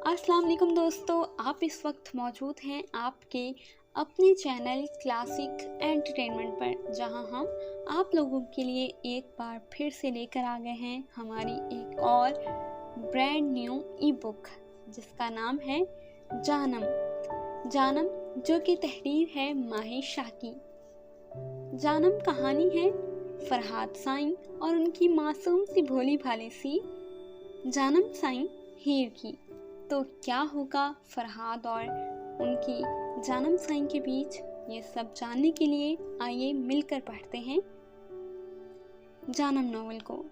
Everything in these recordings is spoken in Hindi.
अस्सलाम वालेकुम दोस्तों, आप इस वक्त मौजूद हैं आपके अपने चैनल क्लासिक एंटरटेनमेंट पर, जहां हम आप लोगों के लिए एक बार फिर से लेकर आ गए हैं हमारी एक और ब्रांड न्यू ई बुक जिसका नाम है जानम, जो कि तहरीर है माहिर शाह की। जानम कहानी है फरहाद साईं और उनकी मासूम सी भोली भाली सी जानम साईं हीर की। तो क्या होगा फरहाद और उनकी जानम साईं के बीच, ये सब जानने के लिए आइए मिलकर पढ़ते हैं जानम नॉवल को।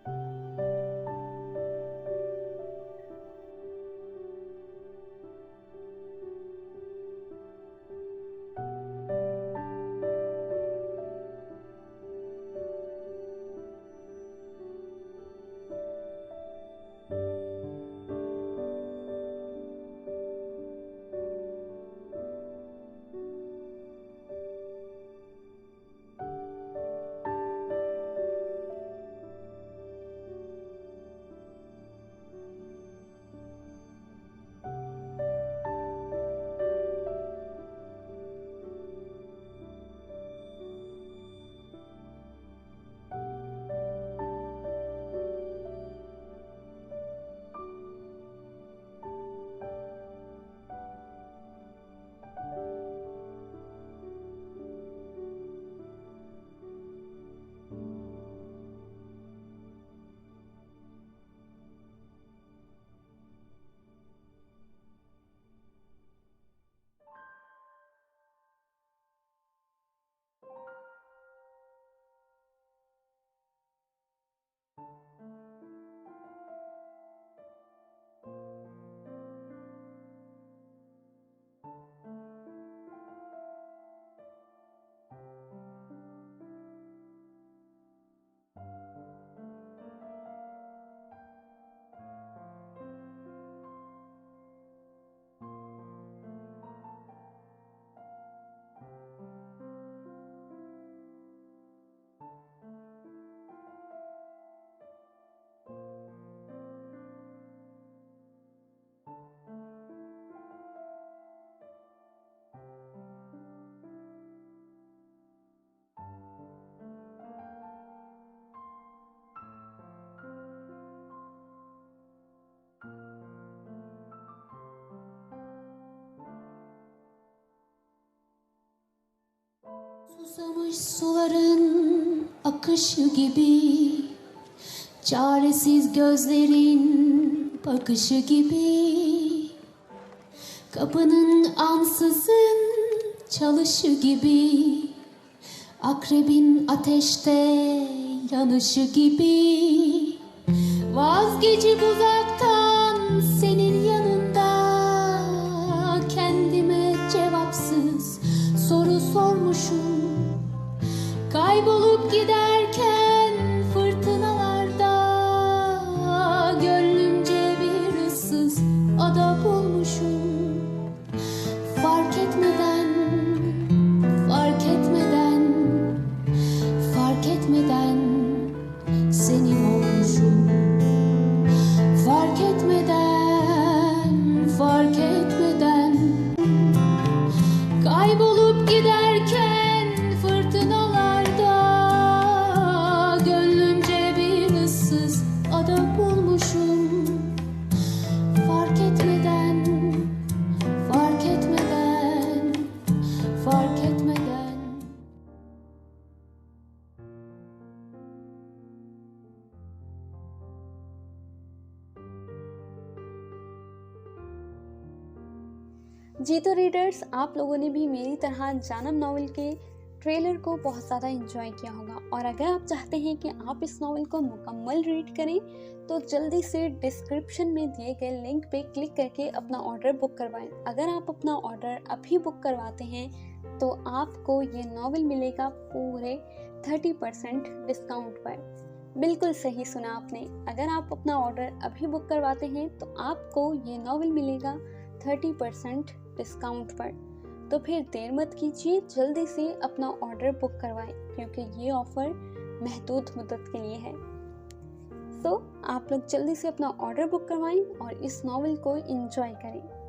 Susamış suların akışı gibi, çaresiz gözlerin bakışı gibi, kapının ansızın çalışı gibi, akrebin ateşte yanışı gibi, vazgeçip uzaktan senin yanında kendime cevapsız soru sormuşum. Kaybolup giderken fırtınalarda gönlümce bir ıssız ada bulmuşum. Fark etmeden, fark etmeden, fark etmeden senin olmuşum. Fark etmeden, fark etmeden kaybolup giderken fırtınalarda gönlümce bir ıssız ada bulmuşum. Fark etmeden, fark etmeden, fark etmeden. जी तो रीडर्स, आप लोगों ने भी मेरी तरह जानम नॉवल के ट्रेलर को बहुत ज़्यादा एंजॉय किया होगा, और अगर आप चाहते हैं कि आप इस नॉवल को मुकम्मल रीड करें तो जल्दी से डिस्क्रिप्शन में दिए गए लिंक पे क्लिक करके अपना ऑर्डर बुक करवाएं। अगर आप अपना ऑर्डर अभी बुक करवाते हैं तो आपको ये नॉवल मिलेगा पूरे 30% डिस्काउंट पर। बिल्कुल सही सुना आपने, अगर आप अपना ऑर्डर अभी बुक करवाते हैं तो आपको ये नॉवल मिलेगा 30% डिस्काउंट पर। तो फिर देर मत कीजिए, जल्दी से अपना ऑर्डर बुक करवाएं क्योंकि ये ऑफ़र महदूद मुद्दत के लिए है। दोस्तों, आप लोग जल्दी से अपना ऑर्डर बुक करवाएं और इस नॉवेल को एंजॉय करें।